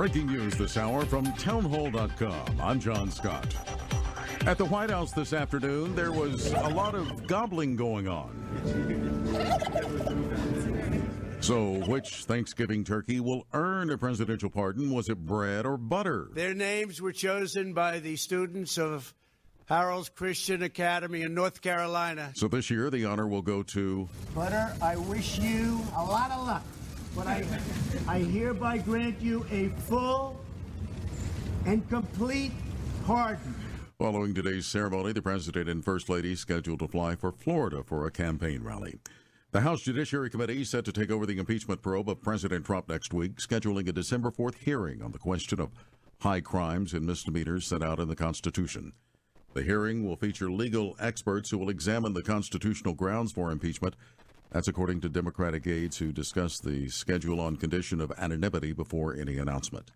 Breaking news this hour from townhall.com. I'm John Scott. At the White House this afternoon, there was a lot of gobbling going on. So, which Thanksgiving turkey will earn a presidential pardon? Was it bread or butter? Their names were chosen by the students of Harold's Christian Academy in North Carolina. So this year, the honor will go to... Butter, I wish you a lot of luck. But I hereby grant you a full and complete pardon. Following today's ceremony, the President and First Lady scheduled to fly for Florida for a campaign rally. The House Judiciary Committee set to take over the impeachment probe of President Trump next week, scheduling a December 4th hearing on the question of high crimes and misdemeanors set out in the Constitution. The hearing will feature legal experts who will examine the constitutional grounds for impeachment. That's according to Democratic aides who discussed the schedule on condition of anonymity before any announcement.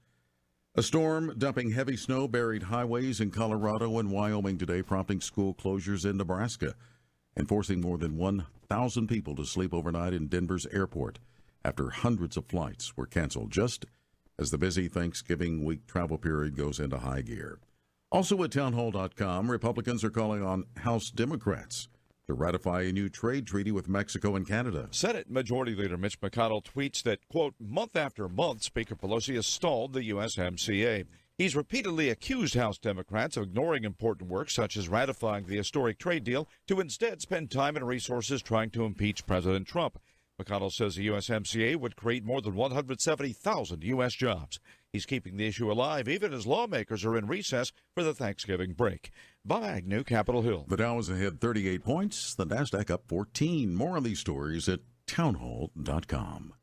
A storm dumping heavy snow buried highways in Colorado and Wyoming today, prompting school closures in Nebraska and forcing more than 1,000 people to sleep overnight in Denver's airport after hundreds of flights were canceled just as the busy Thanksgiving week travel period goes into high gear. Also at townhall.com, Republicans are calling on House Democrats to ratify a new trade treaty with Mexico and Canada. Senate Majority Leader Mitch McConnell tweets that, quote, month after month, Speaker Pelosi has stalled the USMCA. He's repeatedly accused House Democrats of ignoring important work, such as ratifying the historic trade deal, to instead spend time and resources trying to impeach President Trump. McConnell says the USMCA would create more than 170,000 U.S. jobs. He's keeping the issue alive even as lawmakers are in recess for the Thanksgiving break. Bob Agnew, Capitol Hill. The Dow is ahead 38 points, the NASDAQ up 14. More on these stories at townhall.com.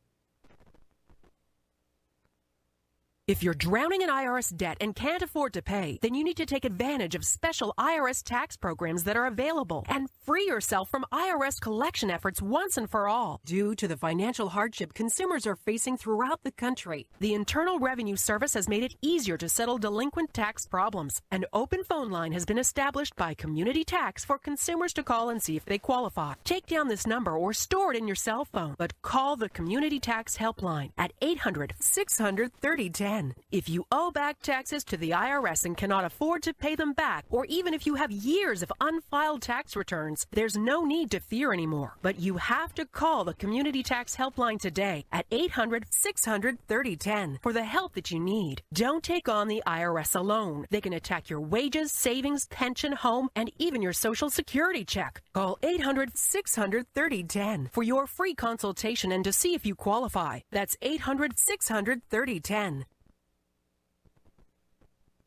If you're drowning in IRS debt and can't afford to pay, then you need to take advantage of special IRS tax programs that are available and free yourself from IRS collection efforts once and for all. Due to the financial hardship consumers are facing throughout the country, the Internal Revenue Service has made it easier to settle delinquent tax problems. An open phone line has been established by Community Tax for consumers to call and see if they qualify. Take down this number or store it in your cell phone, but call the Community Tax Helpline at 800-600-3010. If you owe back taxes to the IRS and cannot afford to pay them back, or even if you have years of unfiled tax returns, there's no need to fear anymore. But you have to call the Community Tax Helpline today at 800-600-3010 for the help that you need. Don't take on the IRS alone. They can attack your wages, savings, pension, home, and even your Social Security check. Call 800-600-3010 for your free consultation and to see if you qualify. That's 800-600-3010.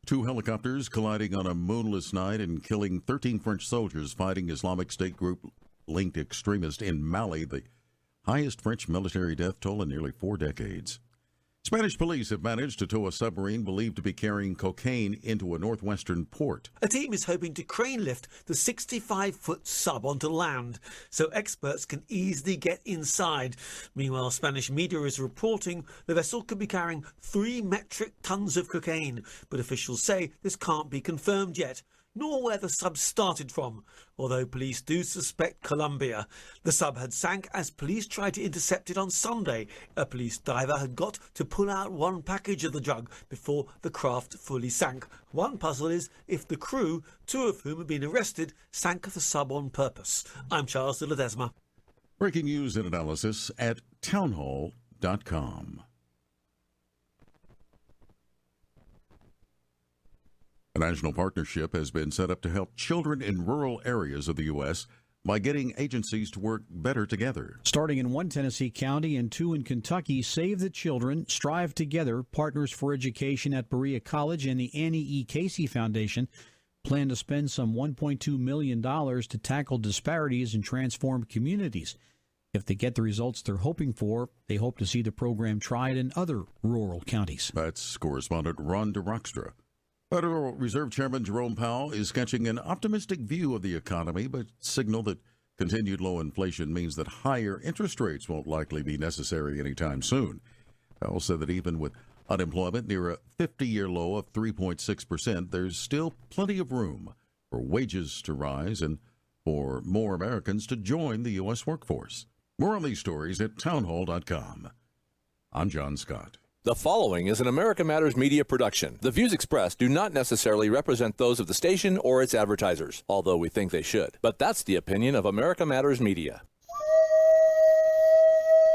Two helicopters colliding on a moonless night and killing 13 French soldiers fighting Islamic State group-linked extremists in Mali, the highest French military death toll in nearly 4 decades. Spanish police have managed to tow a submarine believed to be carrying cocaine into a northwestern port. A team is hoping to crane lift the 65-foot sub onto land so experts can easily get inside. Meanwhile, Spanish media is reporting the vessel could be carrying 3 metric tons of cocaine, but officials say this can't be confirmed yet, nor where the sub started from, although police do suspect Colombia. The sub had sank as police tried to intercept it on Sunday. A police diver had got to pull out one package of the drug before the craft fully sank. One puzzle is if the crew, 2 of whom have been arrested, sank the sub on purpose. I'm Charles de Ledesma. Breaking news and analysis at townhall.com. A national partnership has been set up to help children in rural areas of the U.S. by getting agencies to work better together. Starting in one Tennessee county and 2 in Kentucky, Save the Children, Strive Together, Partners for Education at Berea College, and the Annie E. Casey Foundation plan to spend some $1.2 million to tackle disparities and transform communities. If they get the results they're hoping for, they hope to see the program tried in other rural counties. That's correspondent Ron DeRockstra. Federal Reserve Chairman Jerome Powell is sketching an optimistic view of the economy, but signaled that continued low inflation means that higher interest rates won't likely be necessary anytime soon. Powell said that even with unemployment near a 50-year low of 3.6%, there's still plenty of room for wages to rise and for more Americans to join the U.S. workforce. More on these stories at townhall.com. I'm John Scott. The following is an America Matters Media production. The views expressed do not necessarily represent those of the station or its advertisers, although we think they should. But that's the opinion of America Matters Media.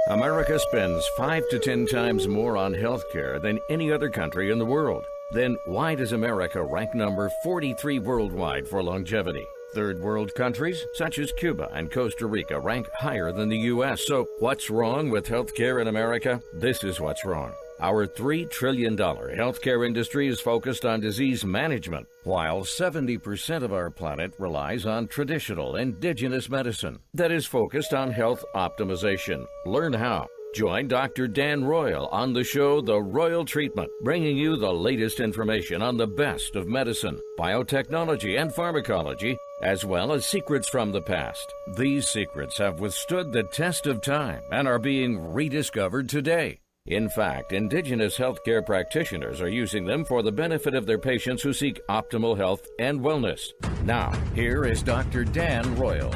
America spends 5 to 10 times more on health care than any other country in the world. Then why does America rank number 43 worldwide for longevity? Third world countries, such as Cuba and Costa Rica, rank higher than the U.S. So what's wrong with health care in America? This is what's wrong. Our $3 trillion healthcare industry is focused on disease management, while 70% of our planet relies on traditional indigenous medicine that is focused on health optimization. Learn how. Join Dr. Dan Royal on the show The Royal Treatment, bringing you the latest information on the best of medicine, biotechnology, and pharmacology, as well as secrets from the past. These secrets have withstood the test of time and are being rediscovered today. In fact, indigenous healthcare practitioners are using them for the benefit of their patients who seek optimal health and wellness. Now, here is Dr. Dan Royal.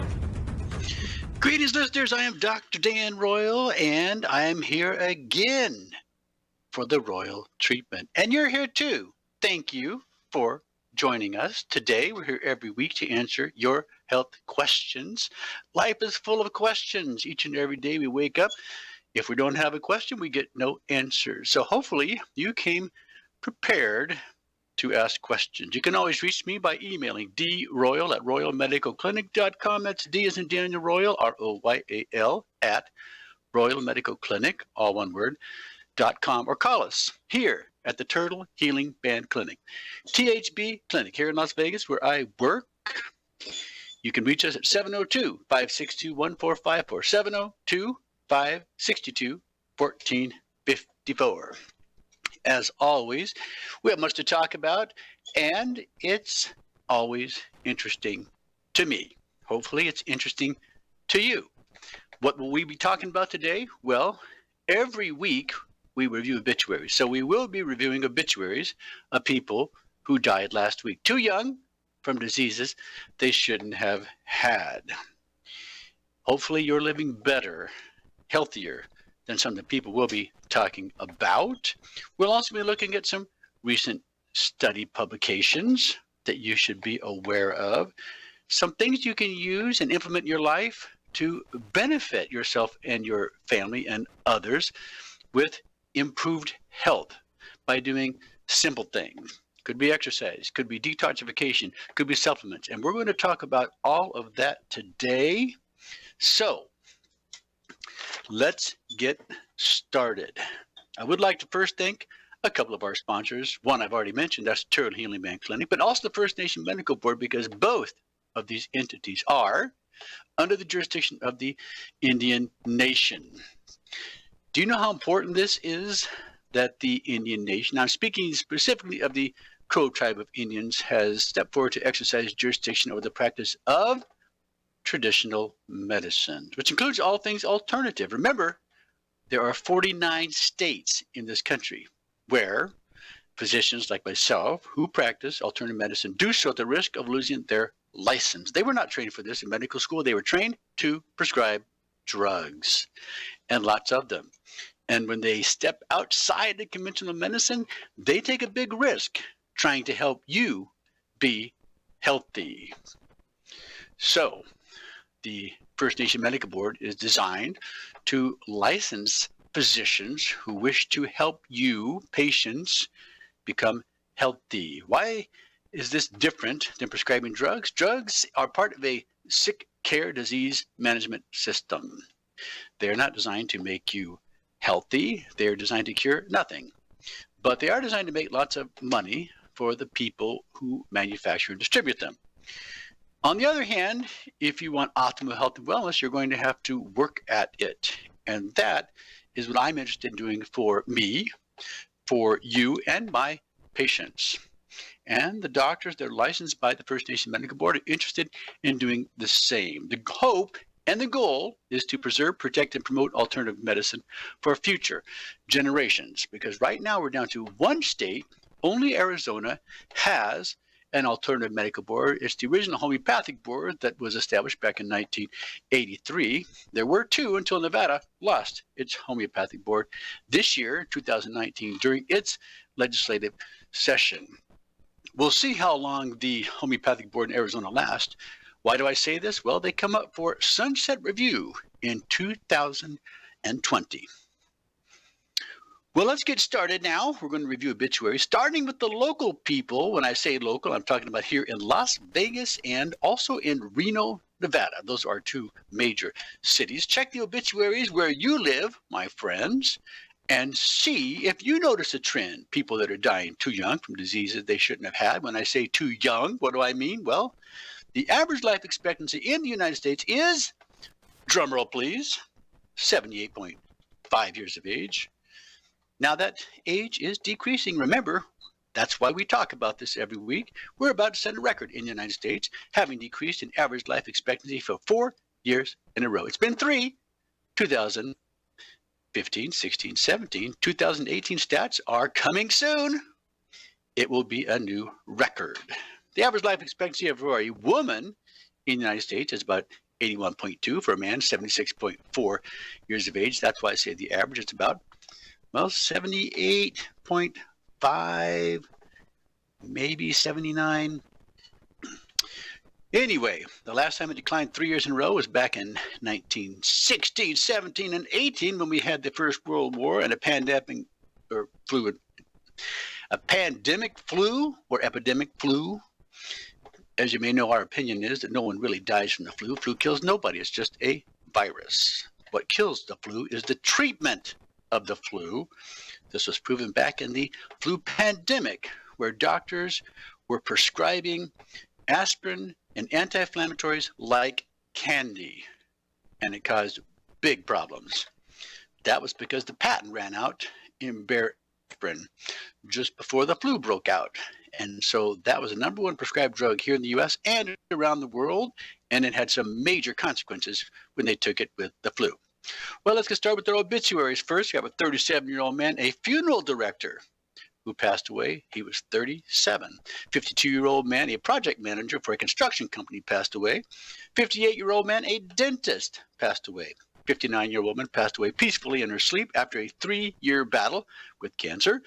Greetings, listeners. I am Dr. Dan Royal, and I am here again for the Royal Treatment. And you're here too. Thank you for joining us. Today, we're here every week to answer your health questions. Life is full of questions. Each and every day we wake up. If we don't have a question, we get no answers. So hopefully you came prepared to ask questions. You can always reach me by emailing droyal@royalmedicalclinic.com. That's D as in Daniel Royal, ROYAL, at Royal Medical Clinic, all one word, .com, or call us here at the Turtle Healing Band Clinic, THB Clinic here in Las Vegas, where I work. You can reach us at 702-562-1454, 702-562-1454. As always, we have much to talk about, and it's always interesting to me. Hopefully, it's interesting to you. What will we be talking about today? Well, every week we review obituaries. So we will be reviewing obituaries of people who died last week, too young from diseases they shouldn't have had. Hopefully, you're living better, healthier than some of the people we'll be talking about. We'll also be looking at some recent study publications that you should be aware of, some things you can use and implement in your life to benefit yourself and your family and others with improved health by doing simple things. Could be exercise, could be detoxification, could be supplements. And we're going to talk about all of that today. So, let's get started. I would like to first thank a couple of our sponsors. One I've already mentioned, that's Turtle Healing Band Clinic, but also the First Nation Medical Board, because both of these entities are under the jurisdiction of the Indian Nation. Do you know how important this is that the Indian Nation, now I'm speaking specifically of the Crow Tribe of Indians, has stepped forward to exercise jurisdiction over the practice of traditional medicine, which includes all things alternative. Remember, there are 49 states in this country where physicians like myself who practice alternative medicine do so at the risk of losing their license. They were not trained for this in medical school. They were trained to prescribe drugs, and lots of them. And when they step outside the conventional medicine, they take a big risk trying to help you be healthy. So, the First Nation Medical Board is designed to license physicians who wish to help you, patients, become healthy. Why is this different than prescribing drugs? Drugs are part of a sick care disease management system. They're not designed to make you healthy. They're designed to cure nothing. But they are designed to make lots of money for the people who manufacture and distribute them. On the other hand, if you want optimal health and wellness, you're going to have to work at it. And that is what I'm interested in doing for me, for you, and my patients. And the doctors that are licensed by the First Nation Medical Board are interested in doing the same. The hope and the goal is to preserve, protect, and promote alternative medicine for future generations. Because right now we're down to one state, only Arizona, has an alternative medical board. It's the original homeopathic board that was established back in 1983. There were two until Nevada lost its homeopathic board this year, 2019, during its legislative session. We'll see how long the homeopathic board in Arizona lasts. Why do I say this? Well, they come up for sunset review in 2020. Well, let's get started now. We're going to review obituaries, starting with the local people. When I say local, I'm talking about here in Las Vegas and also in Reno, Nevada. Those are two major cities. Check the obituaries where you live, my friends, and see if you notice a trend. People that are dying too young from diseases they shouldn't have had. When I say too young, what do I mean? Well, the average life expectancy in the United States is, drumroll please, 78.5 years of age. Now that age is decreasing. Remember, that's why we talk about this every week. We're about to set a record in the United States, having decreased in average life expectancy for 4 years in a row. It's been 3, 2015, 16, 17. 2018 stats are coming soon. It will be a new record. The average life expectancy for a woman in the United States is about 81.2. For a man, 76.4 years of age. That's why I say the average. It's about, well, 78.5, maybe 79. Anyway, the last time it declined 3 years in a row was back in 1916, 17, and 18 when we had the First World War and a pandemic flu or epidemic flu. As you may know, our opinion is that no one really dies from the flu. Flu kills nobody. It's just a virus. What kills the flu is the treatment of the flu. This was proven back in the flu pandemic, where doctors were prescribing aspirin and anti-inflammatories like candy, and it caused big problems. That was because the patent ran out in aspirin just before the flu broke out. And so that was the number one prescribed drug here in the U.S. and around the world, and it had some major consequences when they took it with the flu. Well, let's get started with their obituaries. First, we have a 37-year-old man, a funeral director, who passed away. He was 37. 52-year-old man, a project manager for a construction company, passed away. 58-year-old man, a dentist, passed away. 59-year-old woman passed away peacefully in her sleep after a 3-year battle with cancer.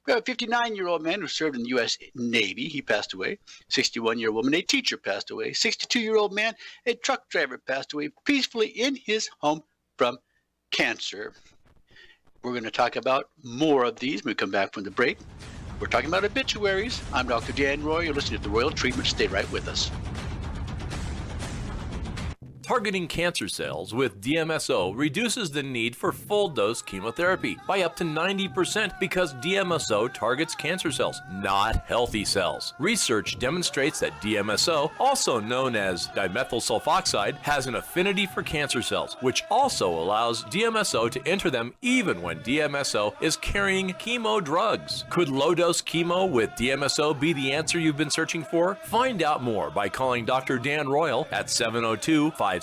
We have a 59-year-old man who served in the U.S. Navy. He passed away. 61-year-old woman, a teacher, passed away. 62-year-old man, a truck driver, passed away peacefully in his home from cancer. We're going to talk about more of these when we come back from the break. We're talking about obituaries. I'm Dr. Dan Roy. You're listening to The Royal Treatment. Stay right with us. Targeting cancer cells with DMSO reduces the need for full-dose chemotherapy by up to 90% because DMSO targets cancer cells, not healthy cells. Research demonstrates that DMSO, also known as dimethyl sulfoxide, has an affinity for cancer cells, which also allows DMSO to enter them even when DMSO is carrying chemo drugs. Could low-dose chemo with DMSO be the answer you've been searching for? Find out more by calling Dr. Dan Royal at 702-562-1454.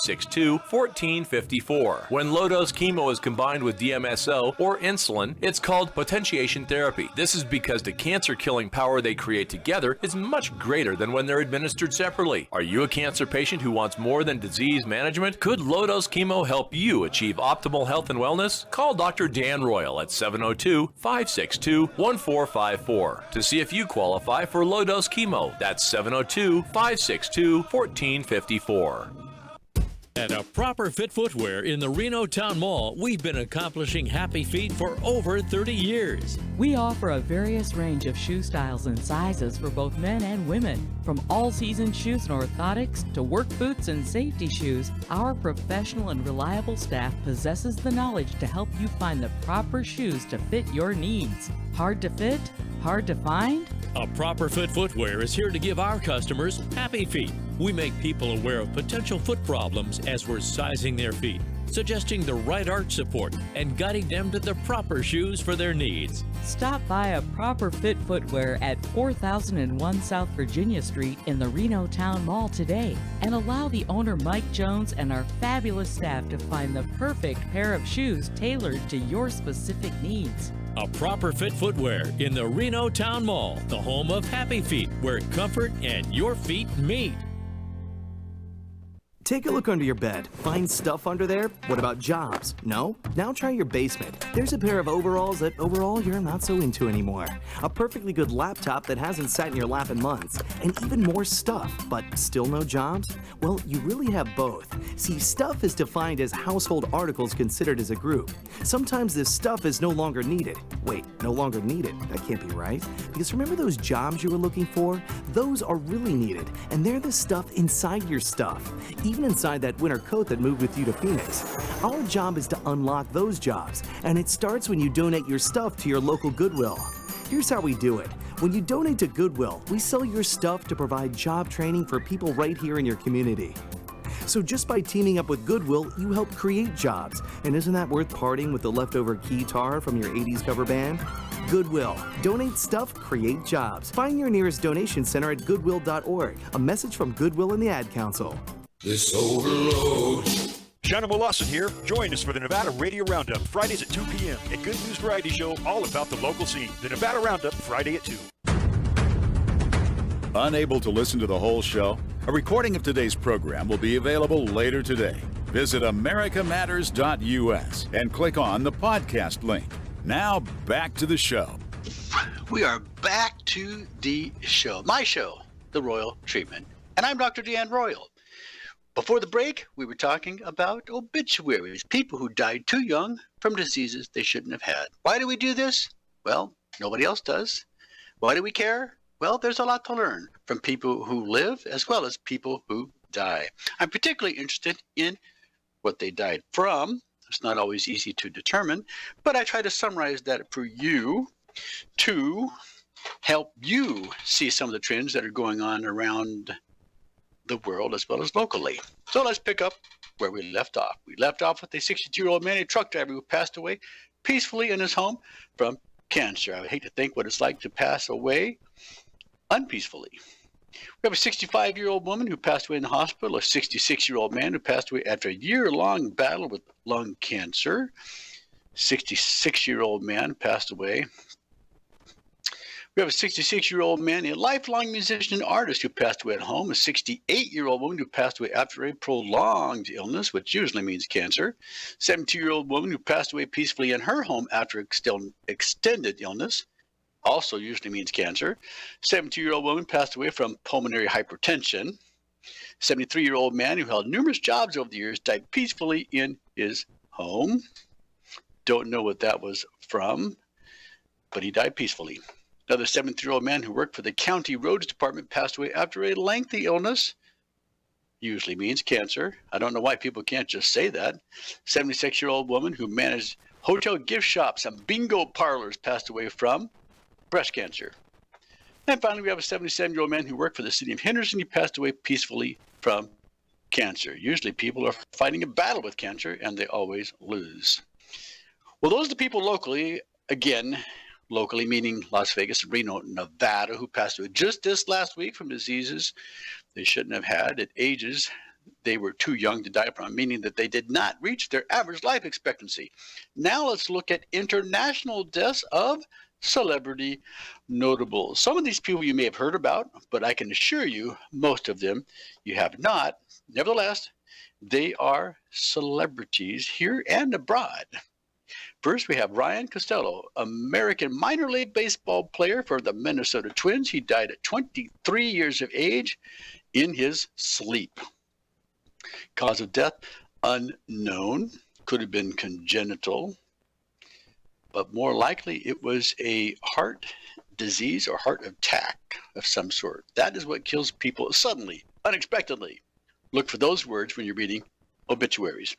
When low-dose chemo is combined with DMSO or insulin, it's called potentiation therapy. This is because the cancer-killing power they create together is much greater than when they're administered separately. Are you a cancer patient who wants more than disease management? Could low-dose chemo help you achieve optimal health and wellness? Call Dr. Dan Royal at 702-562-1454 to see if you qualify for low-dose chemo. That's 702-562-1454. At A Proper Fit Footwear in the Reno Town Mall, we've been accomplishing happy feet for over 30 years. We offer a various range of shoe styles and sizes for both men and women. From all-season shoes and orthotics to work boots and safety shoes, our professional and reliable staff possesses the knowledge to help you find the proper shoes to fit your needs. Hard to fit? Hard to find? A Proper Fit Footwear is here to give our customers happy feet. We make people aware of potential foot problems as we're sizing their feet, suggesting the right arch support, and guiding them to the proper shoes for their needs. Stop by A Proper Fit Footwear at 4001 South Virginia Street in the Reno Town Mall today, and allow the owner Mike Jones and our fabulous staff to find the perfect pair of shoes tailored to your specific needs. a proper fit footwear in the Reno Town Mall, the home of Happy Feet, where comfort and your feet meet. Take a look under your bed. Find stuff under there? What about jobs? No? Now try your basement. There's a pair of overalls that overall you're not so into anymore. A perfectly good laptop that hasn't sat in your lap in months. And even more stuff, but still no jobs? Well, you really have both. See, stuff is defined as household articles considered as a group. Sometimes this stuff is no longer needed. Wait, no longer needed? That can't be right. Because remember those jobs you were looking for? Those are really needed, and they're the stuff inside your stuff. Even inside that winter coat that moved with you to Phoenix. Our job is to unlock those jobs, and it starts when you donate your stuff to your local Goodwill. Here's how we do it. When you donate to Goodwill, we sell your stuff to provide job training for people right here in your community. So just by teaming up with Goodwill, you help create jobs. And isn't that worth parting with the leftover guitar from your 80s cover band? Goodwill. Donate stuff, create jobs. Find your nearest donation center at goodwill.org. A message from Goodwill and the Ad Council. This overload. Shannon Lawson here. Join us for the Nevada Radio Roundup, Fridays at 2 p.m. A good news variety show all about the local scene. The Nevada Roundup, Friday at 2. Unable to listen to the whole show? A recording of today's program will be available later today. Visit americamatters.us and click on the podcast link. Now back to the show. We are back to the show. My show, The Royal Treatment. And I'm Dr. Deanne Royal. Before the break, we were talking about obituaries, people who died too young from diseases they shouldn't have had. Why do we do this? Well, nobody else does. Why do we care? Well, there's a lot to learn from people who live as well as people who die. I'm particularly interested in what they died from. It's not always easy to determine, but I try to summarize that for you to help you see some of the trends that are going on around the world as well as locally. So let's pick up where we left off. We left off with a 62-year-old man, a truck driver who passed away peacefully in his home from cancer. I would hate to think what it's like to pass away unpeacefully. We have a 65-year-old woman who passed away in the hospital, a 66-year-old man who passed away after a year-long battle with lung cancer. 66-year-old man passed away. We have a 66-year-old man, a lifelong musician and artist who passed away at home, a 68-year-old woman who passed away after a prolonged illness, which usually means cancer, 72-year-old woman who passed away peacefully in her home after extended illness, also usually means cancer, 72-year-old woman passed away from pulmonary hypertension, 73-year-old man who held numerous jobs over the years died peacefully in his home. Don't know what that was from, but he died peacefully. Another 73-year-old man who worked for the county roads department passed away after a lengthy illness. Usually means cancer. I don't know why people can't just say that. 76-year-old woman who managed hotel gift shops and bingo parlors passed away from breast cancer. And finally, we have a 77-year-old man who worked for the city of Henderson. He passed away peacefully from cancer. Usually people are fighting a battle with cancer, and they always lose. Well, those are the people locally, again, locally meaning Las Vegas and Reno, Nevada, who passed away just this last week from diseases they shouldn't have had at ages they were too young to die from, meaning that they did not reach their average life expectancy. Now let's look at international deaths of celebrity notables. Some of these people you may have heard about, but I can assure you most of them you have not. Nevertheless, they are celebrities here and abroad. First, we have Ryan Costello, American minor league baseball player for the Minnesota Twins. He died at 23 years of age in his sleep. Cause of death, unknown. Could have been congenital, but more likely it was a heart disease or heart attack of some sort. That is what kills people suddenly, unexpectedly. Look for those words when you're reading obituaries.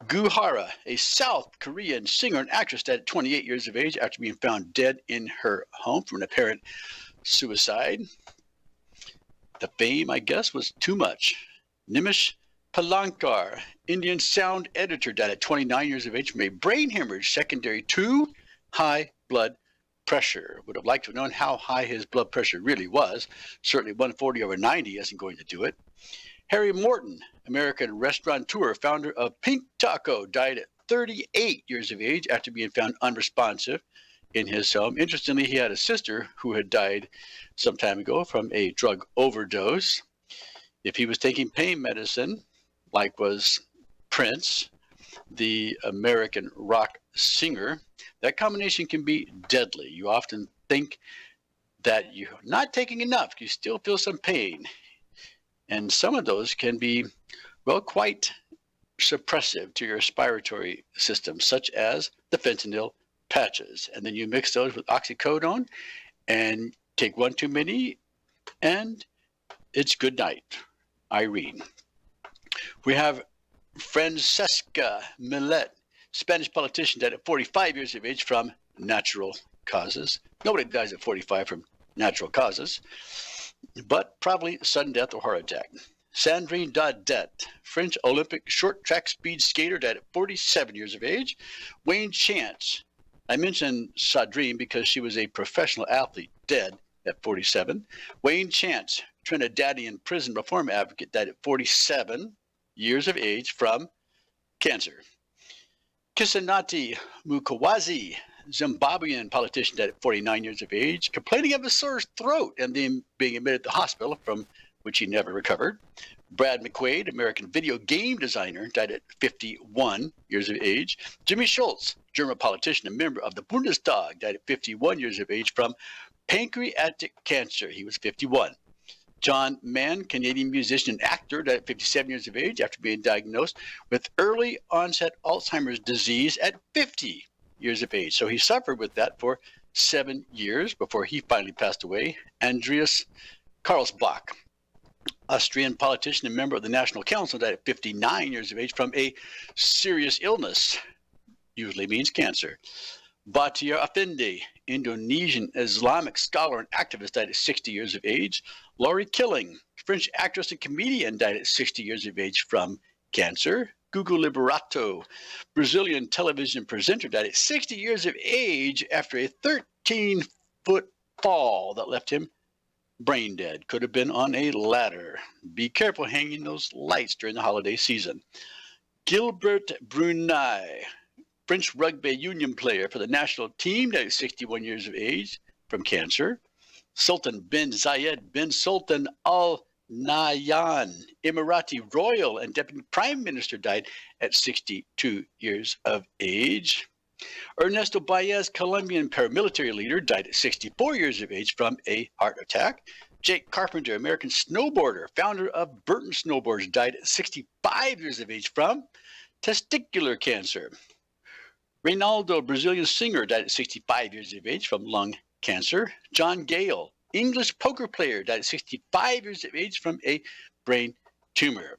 Gu Hara, a South Korean singer and actress, died at 28 years of age after being found dead in her home from an apparent suicide. The fame, I guess, was too much. Nimish Palankar, Indian sound editor, died at 29 years of age from a brain hemorrhage secondary to high blood pressure. Would have liked to have known how high his blood pressure really was. Certainly 140/90 isn't going to do it. Harry Morton, American restaurateur, founder of Pink Taco, died at 38 years of age after being found unresponsive in his home. Interestingly, he had a sister who had died some time ago from a drug overdose. If he was taking pain medicine, like was Prince, the American rock singer, that combination can be deadly. You often think that you're not taking enough. You still feel some pain. And some of those can be, well, quite suppressive to your respiratory system, such as the fentanyl patches. And then you mix those with oxycodone and take one too many, and it's good night, Irene. We have Francesca Millet, Spanish politician, died at 45 years of age from natural causes. Nobody dies at 45 from natural causes, but probably sudden death or heart attack. Sandrine Daudet, French Olympic short track speed skater, died at 47 years of age. Wayne Chance, I mentioned Sandrine because she was a professional athlete, dead at 47. Wayne Chance, Trinidadian prison reform advocate, died at 47 years of age from cancer. Kisanati Mukawazi, Zimbabwean politician, died at 49 years of age, complaining of a sore throat and then being admitted to the hospital, from which he never recovered. Brad McQuaid, American video game designer, died at 51 years of age. Jimmy Schultz, German politician and member of the Bundestag, died at 51 years of age from pancreatic cancer. He was 51. John Mann, Canadian musician and actor, died at 57 years of age after being diagnosed with early onset Alzheimer's disease at 50 years of age. So he suffered with that for 7 years before he finally passed away. Andreas Karlsbach, Austrian politician and member of the National Council, died at 59 years of age from a serious illness, usually means cancer. Batia Effendi, Indonesian Islamic scholar and activist, died at 60 years of age. Laurie Killing, French actress and comedian, died at 60 years of age from cancer. Gugu Liberato, Brazilian television presenter, died at 60 years of age after a 13-foot fall that left him brain dead. Could have been on a ladder. Be careful hanging those lights during the holiday season. Gilbert Brunei, French rugby union player for the national team, died at 61 years of age from cancer. Sultan bin Zayed bin Sultan Al Nahyan, Emirati royal and deputy prime minister, died at 62 years of age. Ernesto Baez, Colombian paramilitary leader, died at 64 years of age from a heart attack. Jake Carpenter, American snowboarder, founder of Burton Snowboards, died at 65 years of age from testicular cancer. Reinaldo, Brazilian singer, died at 65 years of age from lung cancer. John Gale, English poker player, died at 65 years of age from a brain tumor.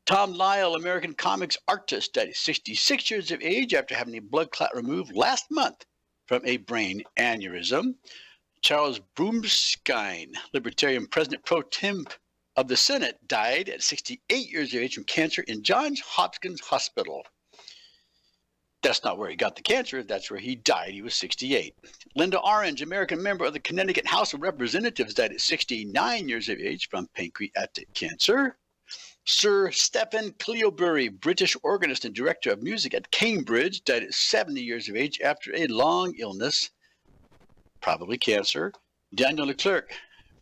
Tom Lyle, American comics artist, died at 66 years of age after having a blood clot removed last month from a brain aneurysm. Charles Bumstein, Libertarian President pro tem of the Senate, died at 68 years of age from cancer in Johns Hopkins Hospital. That's not where he got the cancer. That's where he died. He was 68. Linda Orange, American member of the Connecticut House of Representatives, died at 69 years of age from pancreatic cancer. Sir Stephen Cleobury, British organist and director of music at Cambridge, died at 70 years of age after a long illness, probably cancer. Daniel Leclerc,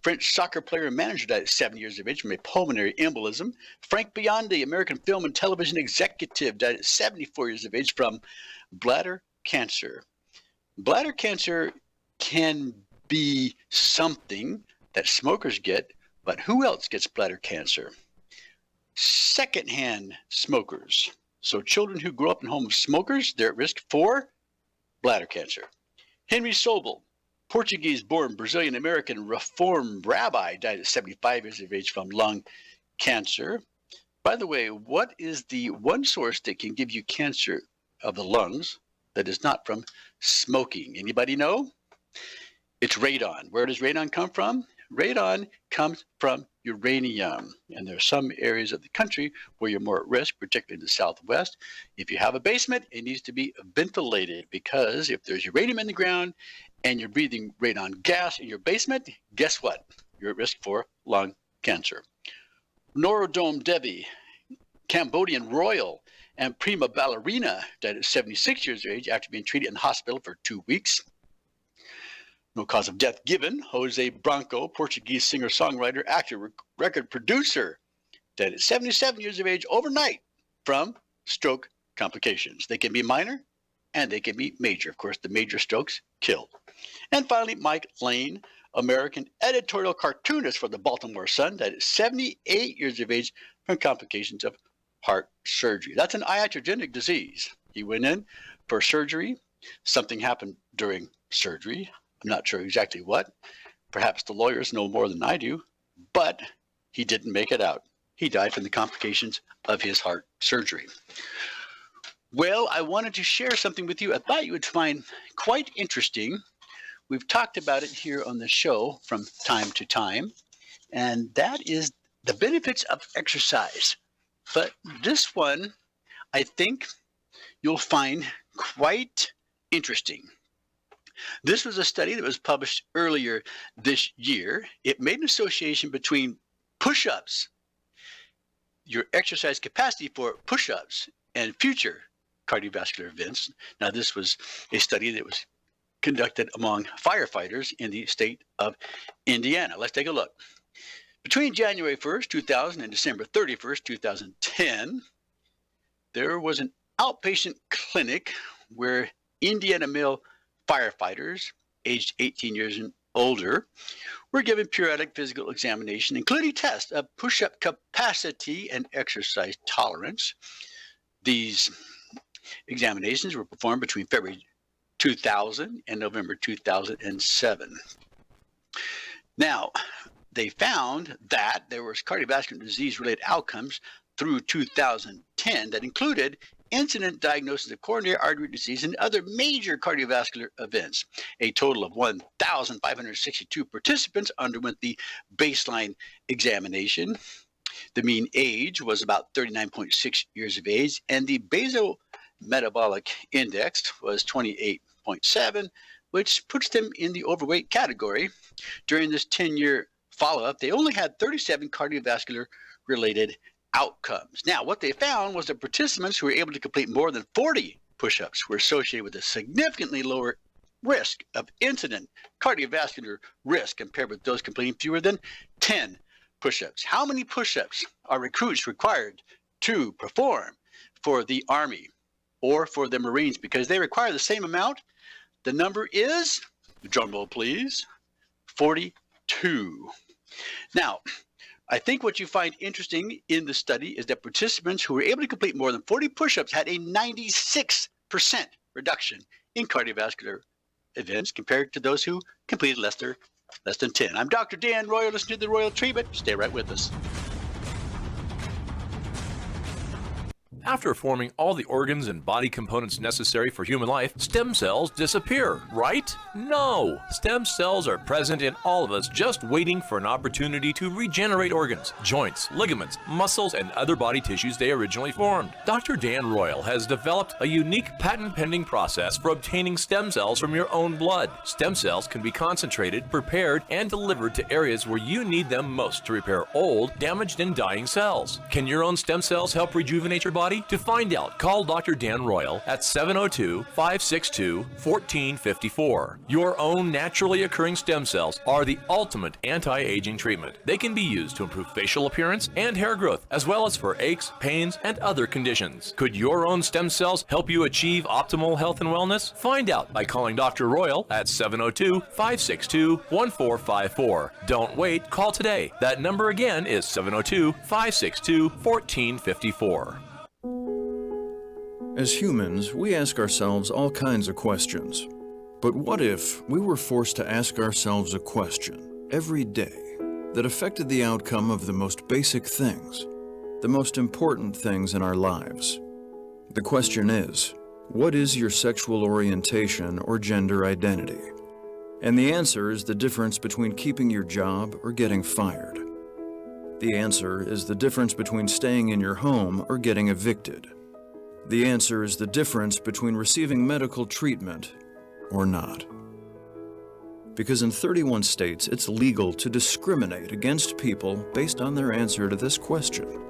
French soccer player and manager, died at 7 years of age from a pulmonary embolism. Frank Biondi, American film and television executive, died at 74 years of age from bladder cancer. Bladder cancer can be something that smokers get, but who else gets bladder cancer? Secondhand smokers. So children who grow up in homes of smokers, they're at risk for bladder cancer. Henry Sobel, Portuguese-born Brazilian-American Reform rabbi, died at 75 years of age from lung cancer. By the way, what is the one source that can give you cancer of the lungs that is not from smoking? Anybody know? It's radon. Where does radon come from? Radon comes from uranium, and there are some areas of the country where you're more at risk, particularly in the Southwest. If you have a basement, it needs to be ventilated, because if there's uranium in the ground and you're breathing radon gas in your basement, guess what? You're at risk for lung cancer. Norodom Devi, Cambodian royal And prima ballerina died at 76 years of age after being treated in the hospital for 2 weeks. No cause of death given. Jose Branco, Portuguese singer-songwriter, actor, record producer, died at 77 years of age overnight from stroke complications. They can be minor and they can be major. Of course, the major strokes kill. And finally, Mike Lane, American editorial cartoonist for the Baltimore Sun, died at 78 years of age from complications of heart surgery. That's an iatrogenic disease. He went in for surgery. Something happened during surgery. I'm not sure exactly what. Perhaps the lawyers know more than I do, but he didn't make it out. He died from the complications of his heart surgery. Well, I wanted to share something with you I thought you would find quite interesting. We've talked about it here on the show from time to time, and that is the benefits of exercise. But this one, I think you'll find quite interesting. This was a study that was published earlier this year. It made an association between push-ups, your exercise capacity for push-ups, and future cardiovascular events. Now, this was a study that was conducted among firefighters in the state of Indiana. Let's take a look. Between January 1st, 2000 and December 31st, 2010, there was an outpatient clinic where Indiana male firefighters aged 18 years and older were given periodic physical examination, including tests of push-up capacity and exercise tolerance. These examinations were performed between February 2000 and November 2007. Now, they found that there was cardiovascular disease-related outcomes through 2010 that included incident diagnosis of coronary artery disease and other major cardiovascular events. A total of 1,562 participants underwent the baseline examination. The mean age was about 39.6 years of age, and the basal metabolic index was 28.7, which puts them in the overweight category. During this 10-year follow-up, they only had 37 cardiovascular-related outcomes. Now, what they found was that participants who were able to complete more than 40 push-ups were associated with a significantly lower risk of incident cardiovascular risk compared with those completing fewer than 10 push-ups. How many push-ups are recruits required to perform for the Army or for the Marines? Because they require the same amount. The number is, drum roll please, 42. Now, I think what you find interesting in the study is that participants who were able to complete more than 40 push-ups had a 96% reduction in cardiovascular events compared to those who completed less than 10. I'm Dr. Dan Royal. Listen to the Royal Treatment. Stay right with us. After forming all the organs and body components necessary for human life, stem cells disappear, right? No! Stem cells are present in all of us, just waiting for an opportunity to regenerate organs, joints, ligaments, muscles, and other body tissues they originally formed. Dr. Dan Royal has developed a unique patent-pending process for obtaining stem cells from your own blood. Stem cells can be concentrated, prepared, and delivered to areas where you need them most to repair old, damaged, and dying cells. Can your own stem cells help rejuvenate your body? To find out, call Dr. Dan Royal at 702-562-1454. Your own naturally occurring stem cells are the ultimate anti-aging treatment. They can be used to improve facial appearance and hair growth, as well as for aches, pains, and other conditions. Could your own stem cells help you achieve optimal health and wellness? Find out by calling Dr. Royal at 702-562-1454. Don't wait, call today. That number again is 702-562-1454. As humans, we ask ourselves all kinds of questions. But what if we were forced to ask ourselves a question every day that affected the outcome of the most basic things, the most important things in our lives? The question is, what is your sexual orientation or gender identity? And the answer is the difference between keeping your job or getting fired. The answer is the difference between staying in your home or getting evicted. The answer is the difference between receiving medical treatment or not. Because in 31 states, it's legal to discriminate against people based on their answer to this question.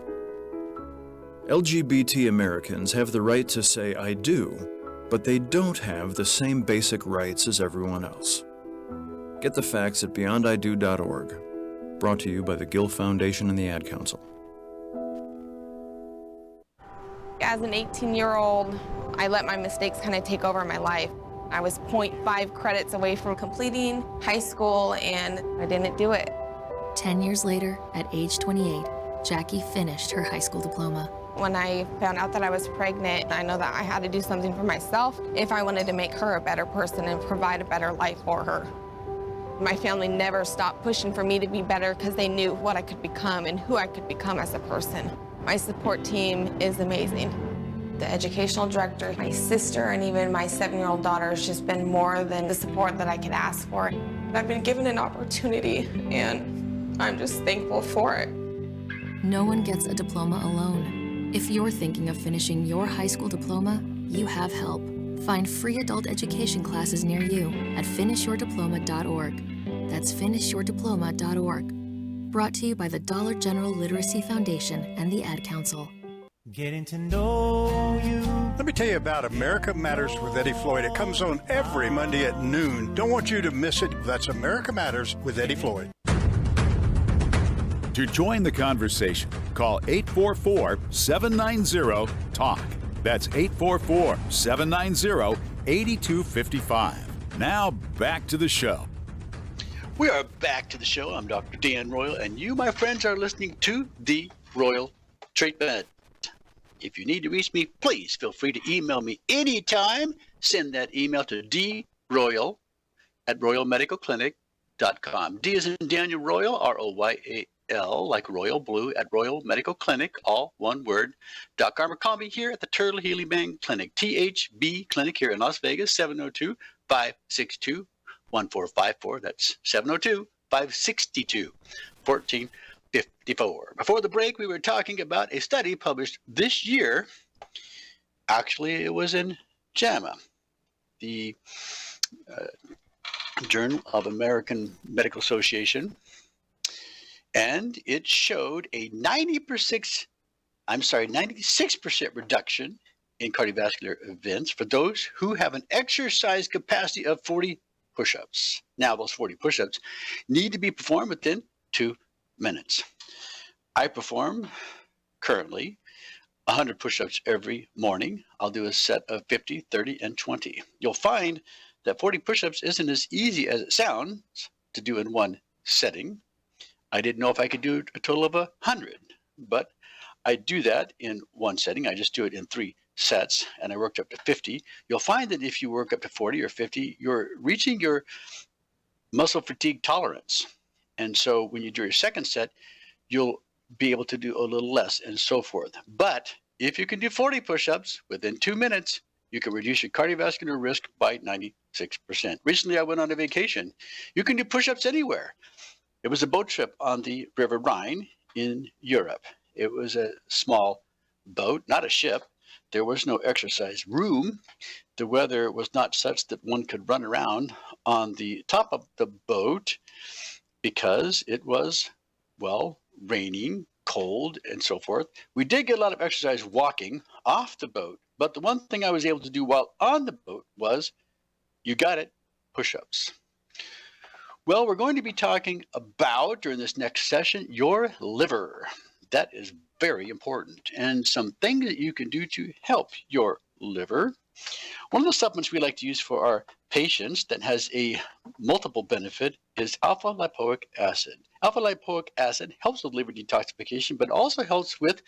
LGBT Americans have the right to say I do, but they don't have the same basic rights as everyone else. Get the facts at beyondido.org. Brought to you by the Gill Foundation and the Ad Council. As an 18-year-old, I let my mistakes kind of take over my life. I was 0.5 credits away from completing high school, and I didn't do it. 10 years later, at age 28, Jackie finished her high school diploma. When I found out that I was pregnant, I know that I had to do something for myself if I wanted to make her a better person and provide a better life for her. My family never stopped pushing for me to be better because they knew what I could become and who I could become as a person. My support team is amazing. The educational director, my sister, and even my 7-year-old daughter has just been more than the support that I could ask for. I've been given an opportunity, and I'm just thankful for it. No one gets a diploma alone. If you're thinking of finishing your high school diploma, you have help. Find free adult education classes near you at finishyourdiploma.org. That's finishyourdiploma.org. Brought to you by the Dollar General Literacy Foundation and the Ad Council. Getting to know you. Let me tell you about America Matters with Eddie Floyd. It comes on every Monday at noon. Don't want you to miss it. That's America Matters with Eddie Floyd. To join the conversation, call 844-790-TALK. That's 844-790-8255. Now back to the show. We are back to the show. I'm Dr. Dan Royal, and you, my friends, are listening to The Royal Treatment. If you need to reach me, please feel free to email me anytime. Send that email to droyal@royalmedicalclinic.com. D as in Daniel Royal, R-O-Y-A-L, like Royal Blue, at Royal Medical Clinic, all one word. .com, or call me here at the Turtle Healing Band Clinic, THB Clinic here in Las Vegas, 702-562-1454. That's 702-562-1454. Before the break, we were talking about a study published this year. Actually, it was in JAMA, the Journal of American Medical Association, and it showed a 96% reduction in cardiovascular events for those who have an exercise capacity of 40 push-ups. Now, those 40 push-ups need to be performed within 2 minutes. I perform currently 100 push-ups every morning. I'll do a set of 50, 30, and 20. You'll find that 40 push-ups isn't as easy as it sounds to do in one setting. I didn't know if I could do a total of 100, but I do that in one setting. I just do it in 3 sets, and I worked up to 50. You'll find that if you work up to 40 or 50, you're reaching your muscle fatigue tolerance. And so when you do your second set, you'll be able to do a little less and so forth. But if you can do 40 push-ups within 2 minutes, you can reduce your cardiovascular risk by 96%. Recently, I went on a vacation. You can do push-ups anywhere. It was a boat trip on the River Rhine in Europe. It was a small boat, not a ship. There was no exercise room. The weather was not such that one could run around on the top of the boat because it was, well, raining, cold, and so forth. We did get a lot of exercise walking off the boat, but the one thing I was able to do while on the boat was, you got it, push-ups. Well, we're going to be talking about, during this next session, your liver. That is very important, and some things that you can do to help your liver. One of the supplements we like to use for our patients that has a multiple benefit is alpha-lipoic acid. Alpha-lipoic acid helps with liver detoxification, but also helps with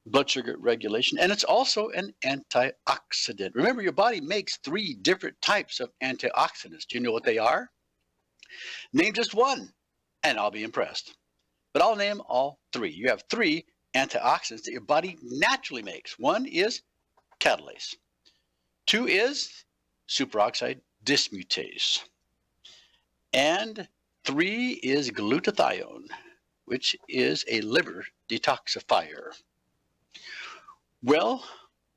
blood sugar regulation, and it's also an antioxidant. Remember, your body makes 3 different types of antioxidants. Do you know what they are? Name just one, and I'll be impressed. But I'll name all 3. You have 3 antioxidants that your body naturally makes. One is catalase. 2 is superoxide dismutase. And 3 is glutathione, which is a liver detoxifier. Well,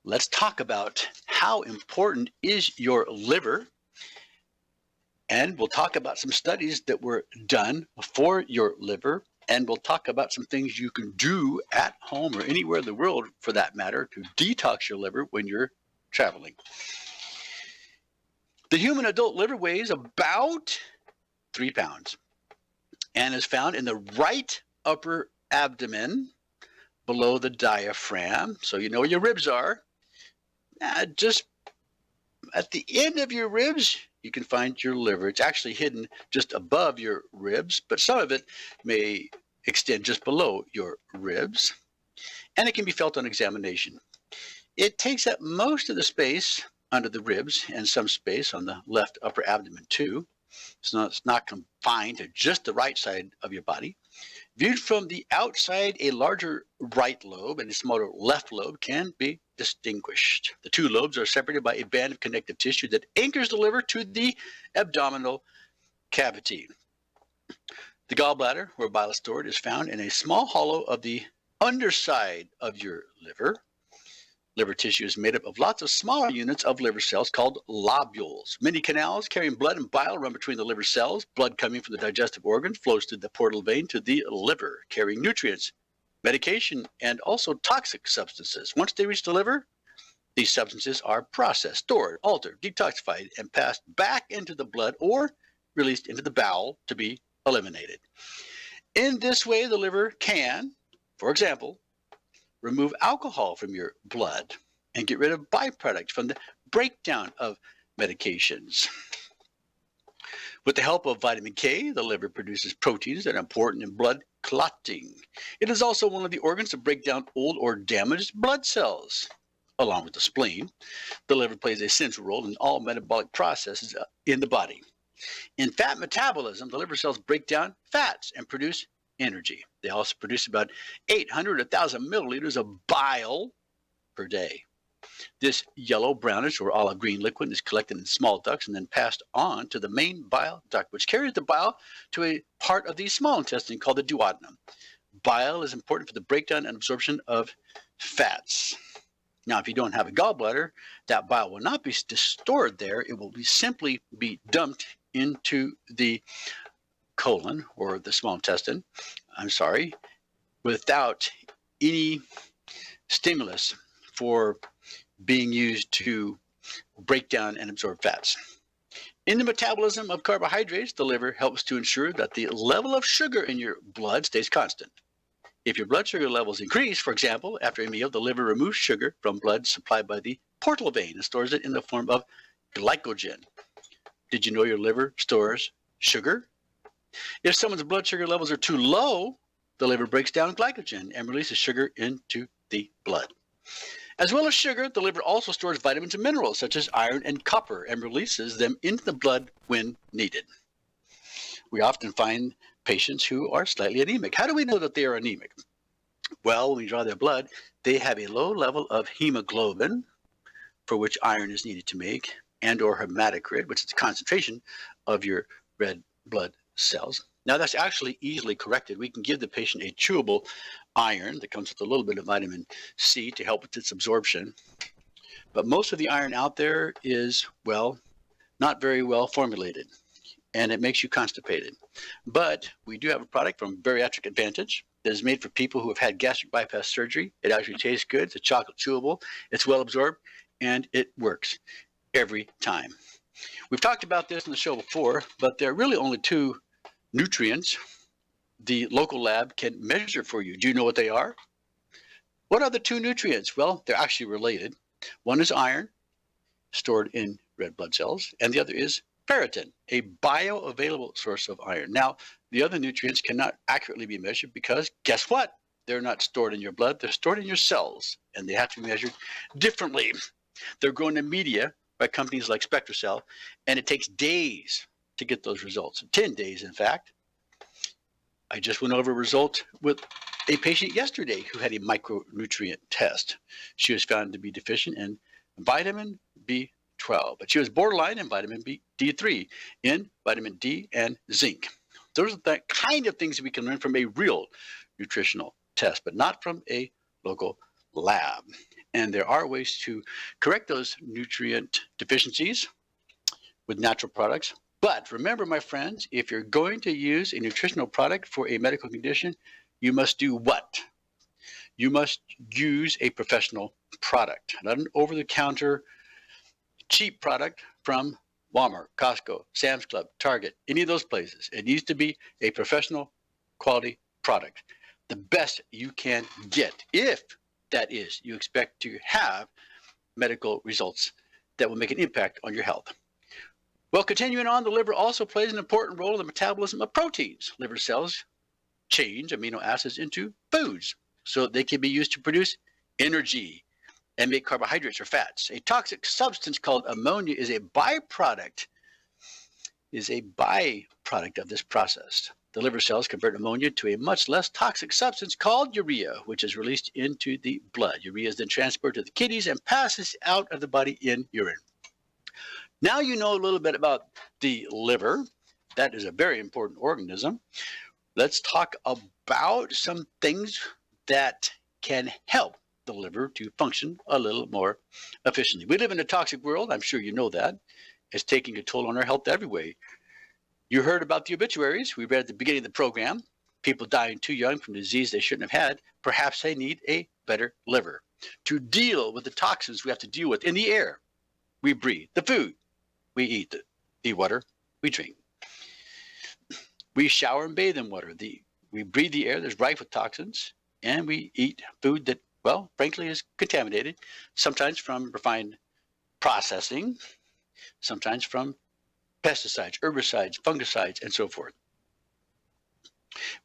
let's talk about how important is your liver. And we'll talk about some studies that were done for your liver And we'll talk about some things you can do at home or anywhere in the world, for that matter, to detox your liver when you're traveling. The human adult liver weighs about 3 pounds and is found in the right upper abdomen below the diaphragm. So you know where your ribs are. Just at the end of your ribs, you can find your liver. It's actually hidden just above your ribs, but some of it may extend just below your ribs, and it can be felt on examination. It takes up most of the space under the ribs and some space on the left upper abdomen too. It's not confined to just the right side of your body. Viewed from the outside, a larger right lobe and a smaller left lobe can be distinguished. The two lobes are separated by a band of connective tissue that anchors the liver to the abdominal cavity. The gallbladder, where bile is stored, is found in a small hollow of the underside of your liver. Liver tissue is made up of lots of smaller units of liver cells called lobules. Many canals carrying blood and bile run between the liver cells. Blood coming from the digestive organs flows through the portal vein to the liver, carrying nutrients, medication, and also toxic substances. Once they reach the liver, these substances are processed, stored, altered, detoxified, and passed back into the blood or released into the bowel to be eliminated. In this way, the liver can, for example, remove alcohol from your blood and get rid of byproducts from the breakdown of medications. With the help of vitamin K, the liver produces proteins that are important in blood clotting. It is also one of the organs that break down old or damaged blood cells. Along with the spleen, the liver plays a central role in all metabolic processes in the body. In fat metabolism, the liver cells break down fats and produce energy. They also produce about 800 to 1,000 milliliters of bile per day. This yellow, brownish, or olive green liquid is collected in small ducts and then passed on to the main bile duct, which carries the bile to a part of the small intestine called the duodenum. Bile is important for the breakdown and absorption of fats. Now, if you don't have a gallbladder, that bile will not be stored there. It will simply be dumped into the colon, or the small intestine, without any stimulus for being used to break down and absorb fats. In the metabolism of carbohydrates, the liver helps to ensure that the level of sugar in your blood stays constant. If your blood sugar levels increase, for example, after a meal, the liver removes sugar from blood supplied by the portal vein and stores it in the form of glycogen. Did you know your liver stores sugar? If someone's blood sugar levels are too low, the liver breaks down glycogen and releases sugar into the blood. As well as sugar, the liver also stores vitamins and minerals such as iron and copper and releases them into the blood when needed. We often find patients who are slightly anemic. How do we know that they are anemic? Well, when we draw their blood, they have a low level of hemoglobin, for which iron is needed to make, and or hematocrit, which is the concentration of your red blood cells. Now, that's actually easily corrected. We can give the patient a chewable iron that comes with a little bit of vitamin C to help with its absorption. But most of the iron out there is, well, not very well formulated, and it makes you constipated. But we do have a product from Bariatric Advantage that is made for people who have had gastric bypass surgery. It actually tastes good. It's a chocolate chewable. It's well absorbed, and it works every time. We've talked about this in the show before, but there are really only two nutrients the local lab can measure for you. Do you know what they are? What are the two nutrients? Well, they're actually related. One is iron, stored in red blood cells, and the other is ferritin, a bioavailable source of iron. Now, the other nutrients cannot accurately be measured because, guess what? They're not stored in your blood. They're stored in your cells, and they have to be measured differently. They're grown in media by companies like SpectraCell, and it takes days to get those results, 10 days, in fact. I just went over a result with a patient yesterday who had a micronutrient test. She was found to be deficient in vitamin B12, but she was borderline in vitamin D3, in vitamin D and zinc. Those are the kind of things that we can learn from a real nutritional test, but not from a local lab. And there are ways to correct those nutrient deficiencies with natural products But remember, my friends, if you're going to use a nutritional product for a medical condition, you must do what? You must use a professional product, not an over-the-counter cheap product from Walmart, Costco, Sam's Club, Target, any of those places. It needs to be a professional quality product, the best you can get, if that is, you expect to have medical results that will make an impact on your health. Well, continuing on, the liver also plays an important role in the metabolism of proteins. Liver cells change amino acids into foods so they can be used to produce energy and make carbohydrates or fats. A toxic substance called ammonia is a byproduct of this process. The liver cells convert ammonia to a much less toxic substance called urea, which is released into the blood. Urea is then transported to the kidneys and passes out of the body in urine. Now you know a little bit about the liver. That is a very important organism. Let's talk about some things that can help the liver to function a little more efficiently. We live in a toxic world. I'm sure you know that. It's taking a toll on our health every way. You heard about the obituaries we read at the beginning of the program. People dying too young from disease they shouldn't have had. Perhaps they need a better liver to deal with the toxins we have to deal with in the air we breathe, the food we eat, the water we drink. We shower and bathe in water. We breathe the air that's rife with toxins, and we eat food that, well, frankly, is contaminated, sometimes from refined processing, sometimes from pesticides, herbicides, fungicides, and so forth.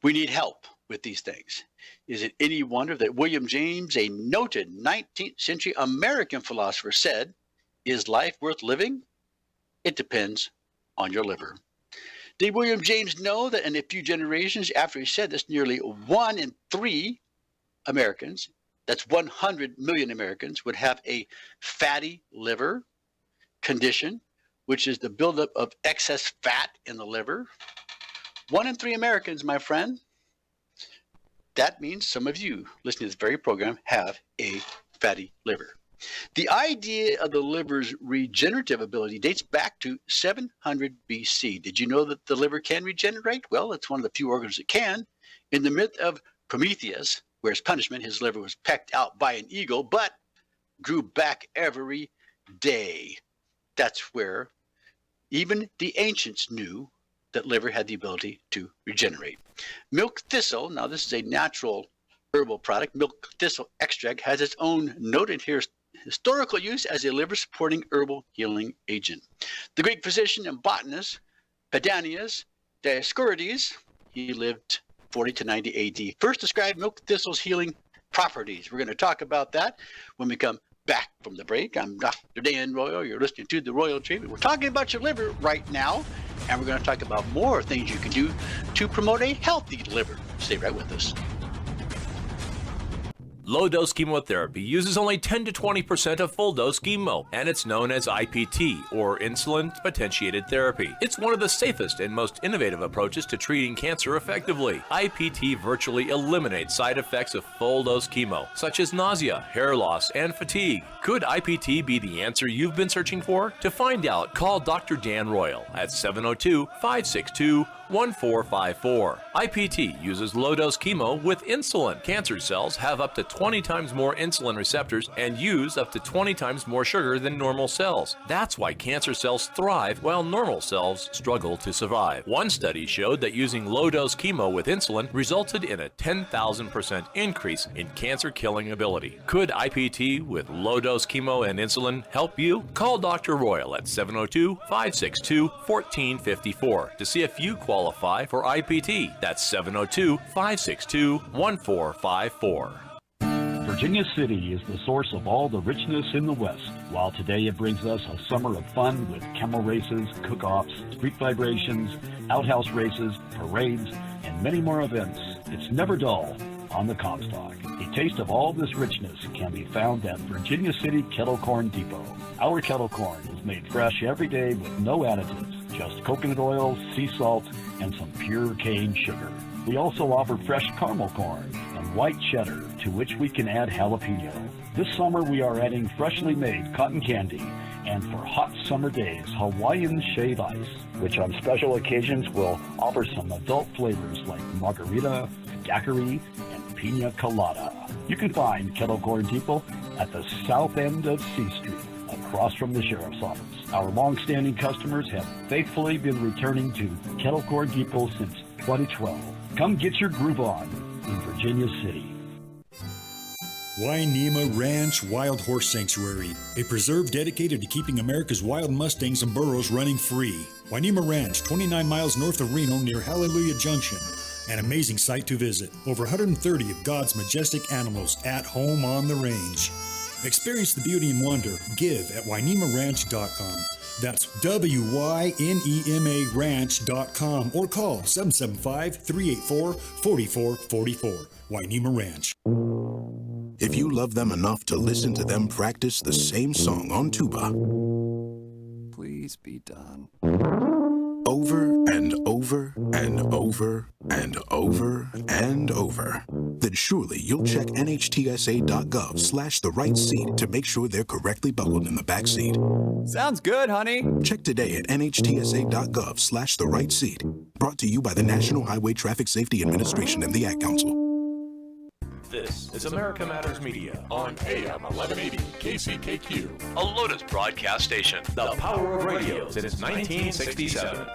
We need help with these things. Is it any wonder that William James, a noted 19th century American philosopher, said, "Is life worth living? It depends on your liver." Did William James know that in a few generations after he said this, nearly 1 in 3 Americans, that's 100 million Americans, would have a fatty liver condition, which is the buildup of excess fat in the liver? 1 in 3 Americans, my friend. That means some of you listening to this very program have a fatty liver. The idea of the liver's regenerative ability dates back to 700 BC. Did you know that the liver can regenerate? Well, it's one of the few organs that can. In the myth of Prometheus, where as punishment his liver was pecked out by an eagle, but grew back every day. That's where even the ancients knew that liver had the ability to regenerate. Milk thistle, now this is a natural herbal product. Milk thistle extract has its own noted historical use as a liver-supporting herbal healing agent. The Greek physician and botanist Pedanius Dioscorides, he lived 40 to 90 AD, first described milk thistle's healing properties. We're going to talk about that when we come back from the break. I'm Dr. Dan Royal. You're listening to The Royal Treatment. We're talking about your liver right now, and we're going to talk about more things you can do to promote a healthy liver. Stay right with us. Low-dose chemotherapy uses only 10 to 20% of full-dose chemo, and it's known as IPT, or insulin-potentiated therapy. It's one of the safest and most innovative approaches to treating cancer effectively. IPT virtually eliminates side effects of full-dose chemo, such as nausea, hair loss, and fatigue. Could IPT be the answer you've been searching for? To find out, call Dr. Dan Royal at 702-562-1454. IPT uses low-dose chemo with insulin. Cancer cells have up to 20 times more insulin receptors and use up to 20 times more sugar than normal cells. That's why cancer cells thrive while normal cells struggle to survive. One study showed that using low-dose chemo with insulin resulted in a 10,000% increase in cancer-killing ability. Could IPT with low-dose chemo and insulin help you? Call Dr. Royal at 702-562-1454 to see if you qualify for IPT. That's 702-562-1454. Virginia City is the source of all the richness in the West. While today it brings us a summer of fun with camel races, cook-offs, street vibrations, outhouse races, parades, and many more events, it's never dull on the Comstock. A taste of all this richness can be found at Virginia City Kettle Corn Depot. Our kettle corn is made fresh every day with no additives, just coconut oil, sea salt, and some pure cane sugar. We also offer fresh caramel corn and white cheddar, to which we can add jalapeno. This summer we are adding freshly made cotton candy And for hot summer days, Hawaiian Shave Ice, which on special occasions will offer some adult flavors like margarita, daiquiri, and pina colada. You can find Kettle Corn Depot at the south end of C Street, across from the Sheriff's Office. Our long-standing customers have faithfully been returning to Kettle Corn Depot since 2012. Come get your groove on in Virginia City. Wainema Ranch Wild Horse Sanctuary, a preserve dedicated to keeping America's wild Mustangs and burros running free. Wainema Ranch, 29 miles north of Reno near Hallelujah Junction. An amazing site to visit. Over 130 of God's majestic animals at home on the range. Experience the beauty and wonder. Give at WaiNemaRanch.com. That's WYNEMA Ranch.com or call 775-384-4444. Wainema Ranch. If you love them enough to listen to them practice the same song on tuba, please be done. Over and over and over and over and over, then surely you'll check NHTSA.gov/the-right-seat to make sure they're correctly buckled in the back seat. Sounds good, honey. Check today at NHTSA.gov/the-right-seat. Brought to you by the National Highway Traffic Safety Administration and the Ad Council. This is America Matters Media on AM 1180 KCKQ, a Lotus broadcast station, the power of radio since 1967.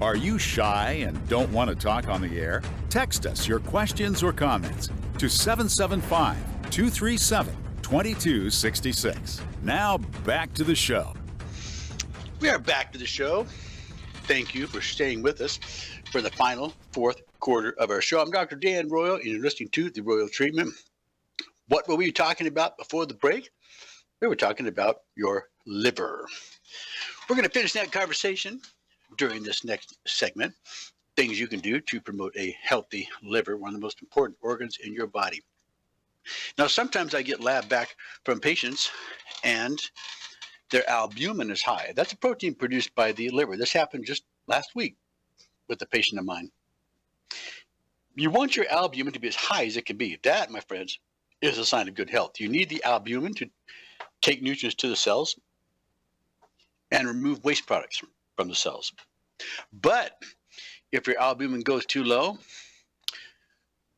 Are you shy and don't want to talk on the air? Text us your questions or comments to 775-237-2266. Now back to the show. We are back to the show. Thank you for staying with us for the final fourth quarter of our show. I'm Dr. Dan Royal, and you're listening to The Royal Treatment. What were we talking about before the break? We were talking about your liver. We're going to finish that conversation during this next segment. Things you can do to promote a healthy liver, one of the most important organs in your body. Now, sometimes I get lab back from patients, and their albumin is high. That's a protein produced by the liver. This happened just last week with a patient of mine. You want your albumin to be as high as it can be. That, my friends, is a sign of good health. You need the albumin to take nutrients to the cells and remove waste products from the cells. But if your albumin goes too low,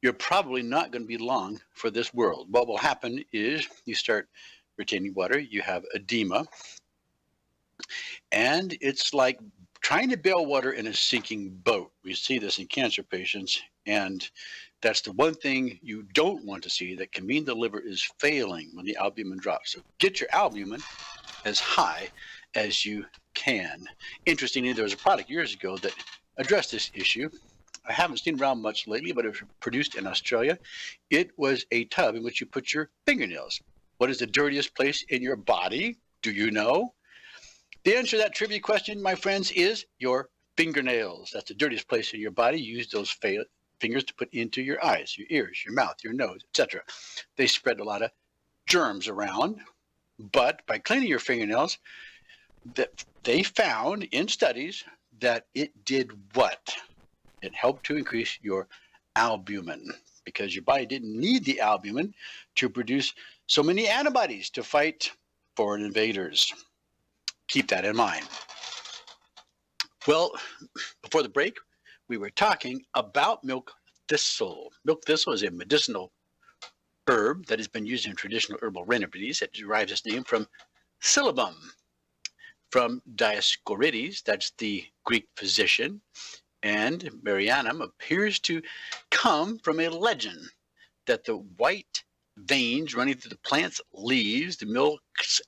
you're probably not going to be long for this world. What will happen is you start retaining water, you have edema, and it's like trying to bail water in a sinking boat. We see this in cancer patients, and that's the one thing you don't want to see that can mean the liver is failing when the albumin drops. So get your albumin as high as you can. Interestingly, there was a product years ago that addressed this issue. I haven't seen around much lately, but it was produced in Australia. It was a tub in which you put your fingernails. What is the dirtiest place in your body? Do you know? The answer to that trivia question, my friends, is your fingernails. That's the dirtiest place in your body. You use those fingers to put into your eyes, your ears, your mouth, your nose, etc. They spread a lot of germs around, but by cleaning your fingernails, that they found in studies that it did what? It helped to increase your albumin because your body didn't need the albumin to produce so many antibodies to fight foreign invaders. Keep that in mind. Well, before the break, we were talking about milk thistle. Milk thistle is a medicinal herb that has been used in traditional herbal remedies. It derives its name from Silybum, from Dioscorides, that's the Greek physician, and Marianum appears to come from a legend that the white veins running through the plant's leaves, the milk's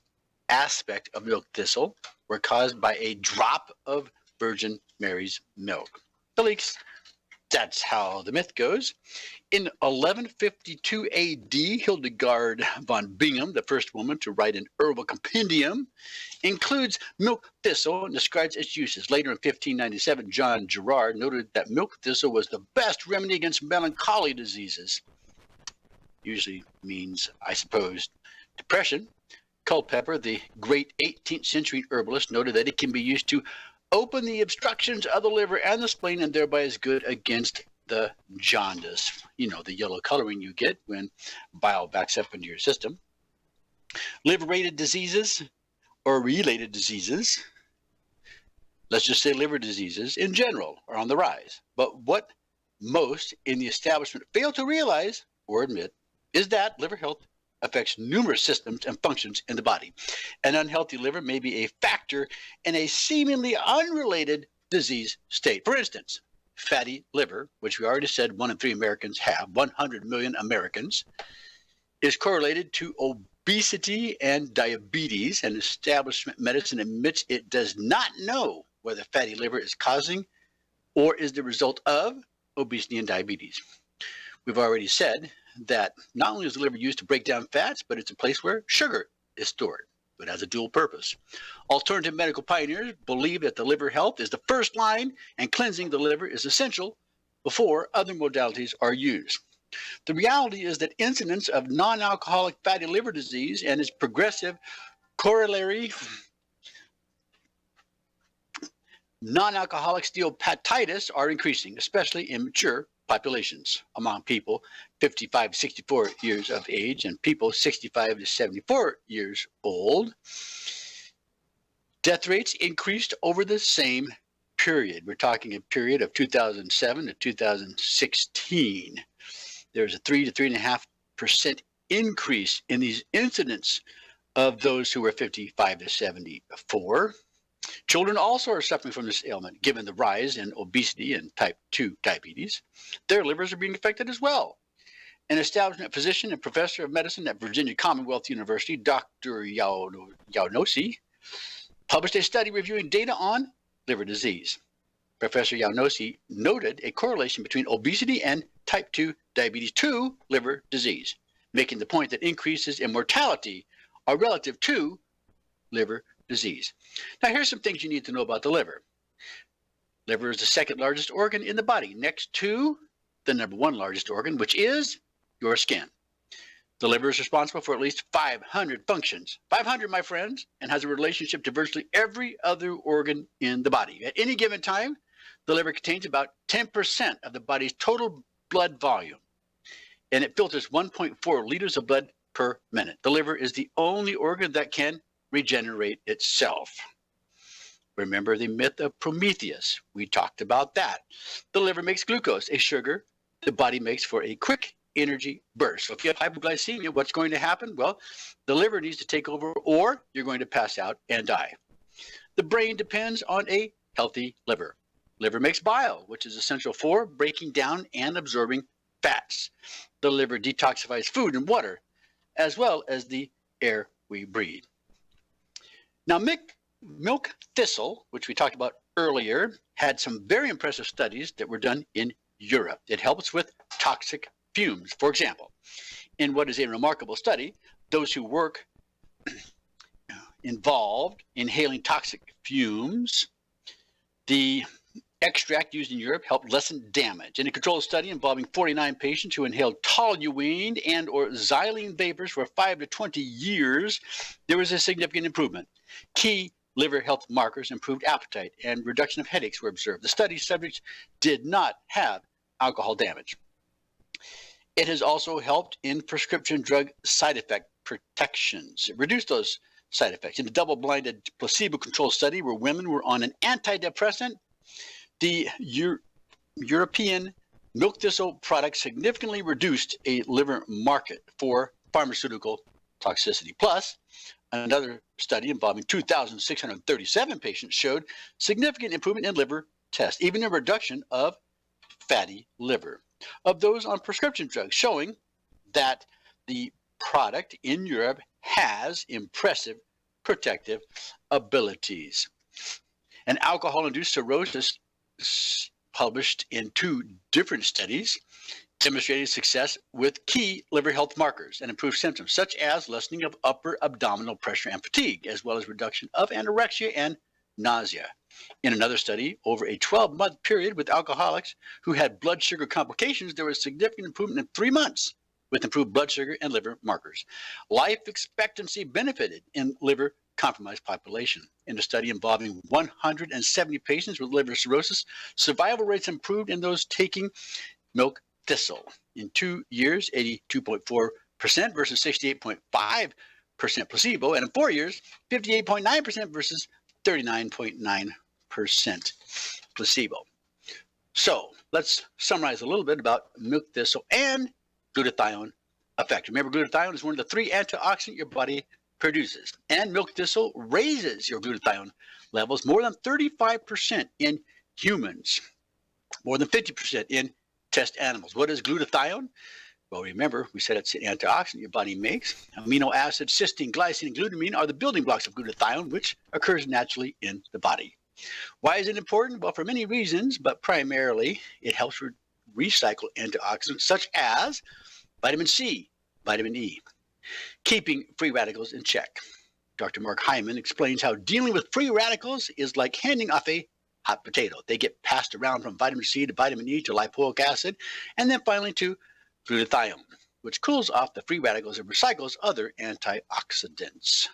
aspect of milk thistle, were caused by a drop of Virgin Mary's milk. At least that's how the myth goes. In 1152 AD, Hildegard von Bingen, the first woman to write an herbal compendium, includes milk thistle and describes its uses. Later in 1597, John Gerard noted that milk thistle was the best remedy against melancholy diseases. Usually means, I suppose, depression. Culpeper, the great 18th century herbalist, noted that it can be used to open the obstructions of the liver and the spleen and thereby is good against the jaundice. You know, the yellow coloring you get when bile backs up into your system. Liver-related diseases or related diseases, let's just say liver diseases in general, are on the rise. But what most in the establishment fail to realize or admit is that liver health affects numerous systems and functions in the body. An unhealthy liver may be a factor in a seemingly unrelated disease state. For instance, fatty liver, which we already said 1 in 3 Americans have, 100 million Americans, is correlated to obesity and diabetes, and establishment medicine admits it does not know whether fatty liver is causing or is the result of obesity and diabetes. We've already said that not only is the liver used to break down fats, but it's a place where sugar is stored. It has a dual purpose. Alternative medical pioneers believe that the liver health is the first line and cleansing the liver is essential before other modalities are used. The reality is that incidence of non-alcoholic fatty liver disease and its progressive corollary non-alcoholic steatohepatitis are increasing, especially in mature populations among people 55 to 64 years of age and people 65 to 74 years old. Death rates increased over the same period. We're talking a period of 2007 to 2016. There's a 3 to 3.5% increase in these incidents of those who were 55 to 74. Children also are suffering from this ailment, given the rise in obesity and type 2 diabetes. Their livers are being affected as well. An establishment physician and professor of medicine at Virginia Commonwealth University, Dr. Yaonosi, published a study reviewing data on liver disease. Professor Yaonosi noted a correlation between obesity and type 2 diabetes to liver disease, making the point that increases in mortality are relative to liver disease. Now, here's some things you need to know about the liver. Liver is the second largest organ in the body, next to the number 1 largest organ, which is your skin. The liver is responsible for at least 500 functions. 500, my friends, and has a relationship to virtually every other organ in the body. At any given time, the liver contains about 10% of the body's total blood volume, and it filters 1.4 liters of blood per minute. The liver is the only organ that can regenerate itself. Remember the myth of Prometheus. We talked about that. The liver makes glucose, a sugar the body makes for a quick energy burst. So if you have hypoglycemia, what's going to happen? Well, the liver needs to take over or you're going to pass out and die. The brain depends on a healthy liver. Liver makes bile, which is essential for breaking down and absorbing fats. The liver detoxifies food and water, as well as the air we breathe. Now, milk thistle, which we talked about earlier, had some very impressive studies that were done in Europe. It helps with toxic fumes. For example, in what is a remarkable study, those who work involved inhaling toxic fumes, the extract used in Europe helped lessen damage. In a controlled study involving 49 patients who inhaled toluene and or xylene vapors for 5 to 20 years, there was a significant improvement. Key liver health markers, improved appetite, and reduction of headaches were observed. The study subjects did not have alcohol damage. It has also helped in prescription drug side effect protections. It reduced those side effects. In a double-blinded placebo-controlled study where women were on an antidepressant, the European milk thistle product significantly reduced a liver market for pharmaceutical toxicity. Plus, another study involving 2,637 patients showed significant improvement in liver tests, even a reduction of fatty liver of those on prescription drugs, showing that the product in Europe has impressive protective abilities. An alcohol-induced cirrhosis published in 2 different studies demonstrated success with key liver health markers and improved symptoms such as lessening of upper abdominal pressure and fatigue, as well as reduction of anorexia and nausea. In another study, over a 12-month period with alcoholics who had blood sugar complications, there was significant improvement in 3 months with improved blood sugar and liver markers. Life expectancy benefited in liver compromised population. In a study involving 170 patients with liver cirrhosis, survival rates improved in those taking milk thistle. In 2 years, 82.4% versus 68.5% placebo, and in 4 years, 58.9% versus 39.9% placebo. So let's summarize a little bit about milk thistle and glutathione effect. Remember, glutathione is one of the 3 antioxidants your body produces, and milk thistle raises your glutathione levels more than 35% in humans, more than 50% in test animals. What is glutathione? Well, remember, we said it's an antioxidant your body makes. Amino acids, cysteine, glycine, and glutamine are the building blocks of glutathione, which occurs naturally in the body. Why is it important? Well, for many reasons, but primarily it helps recycle antioxidants such as vitamin C, vitamin E, keeping free radicals in check. Dr. Mark Hyman explains how dealing with free radicals is like handing off a hot potato. They get passed around from vitamin C to vitamin E to lipoic acid, and then finally to glutathione, which cools off the free radicals and recycles other antioxidants.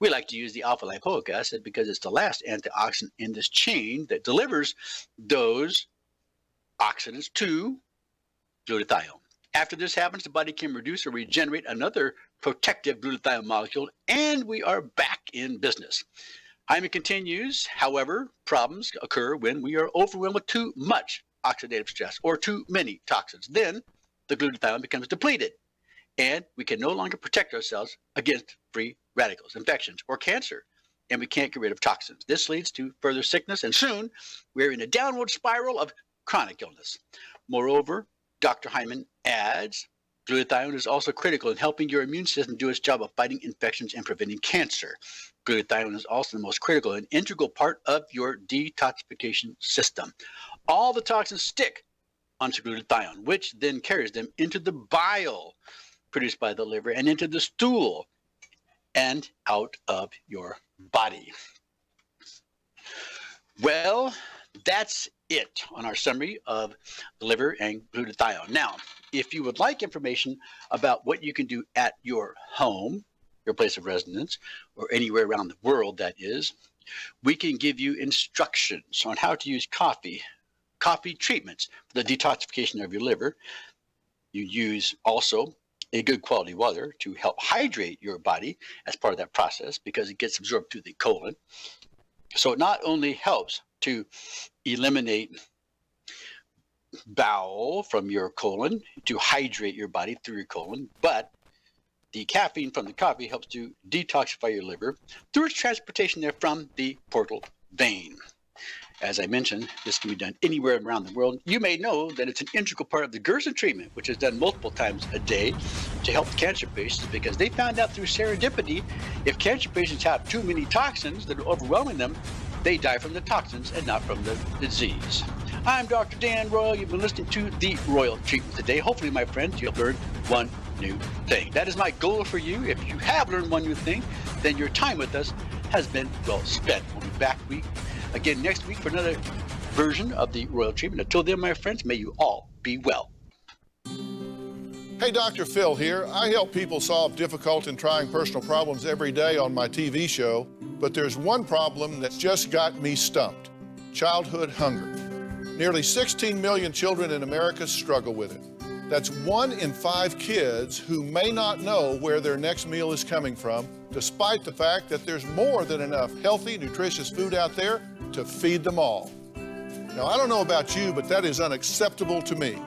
We like to use the alpha lipoic acid because it's the last antioxidant in this chain that delivers those oxidants to glutathione. After this happens, the body can reduce or regenerate another protective glutathione molecule, and we are back in business. Hyman continues, however, problems occur when we are overwhelmed with too much oxidative stress or too many toxins. Then the glutathione becomes depleted, and we can no longer protect ourselves against free radicals, infections, or cancer, and we can't get rid of toxins. This leads to further sickness, and soon we're in a downward spiral of chronic illness. Moreover, Dr. Hyman adds, glutathione is also critical in helping your immune system do its job of fighting infections and preventing cancer. Glutathione is also the most critical and integral part of your detoxification system. All the toxins stick onto glutathione, which then carries them into the bile produced by the liver and into the stool and out of your body. Well, that's it on our summary of the liver and glutathione. Now, if you would like information about what you can do at your home, your place of residence, or anywhere around the world, that is, we can give you instructions on how to use coffee treatments for the detoxification of your liver. You use also a good quality water to help hydrate your body as part of that process because it gets absorbed through the colon. So it not only helps to eliminate bowel from your colon, to hydrate your body through your colon, but the caffeine from the coffee helps to detoxify your liver through its transportation there from the portal vein. As I mentioned, this can be done anywhere around the world. You may know that it's an integral part of the Gerson treatment, which is done multiple times a day to help cancer patients, because they found out through serendipity, if cancer patients have too many toxins that are overwhelming them, they die from the toxins and not from the disease. I'm Dr. Dan Royal. You've been listening to the Royal Treatment today. Hopefully, my friends, you'll learn one new thing. That is my goal for you. If you have learned one new thing, then your time with us has been well spent. We'll be back again next week for another version of the Royal Treatment. Until then, my friends, may you all be well. Hey, Dr. Phil here. I help people solve difficult and trying personal problems every day on my TV show, but there's one problem that's just got me stumped: childhood hunger. Nearly 16 million children in America struggle with it. That's 1 in 5 kids who may not know where their next meal is coming from, despite the fact that there's more than enough healthy, nutritious food out there to feed them all. Now, I don't know about you, but that is unacceptable to me.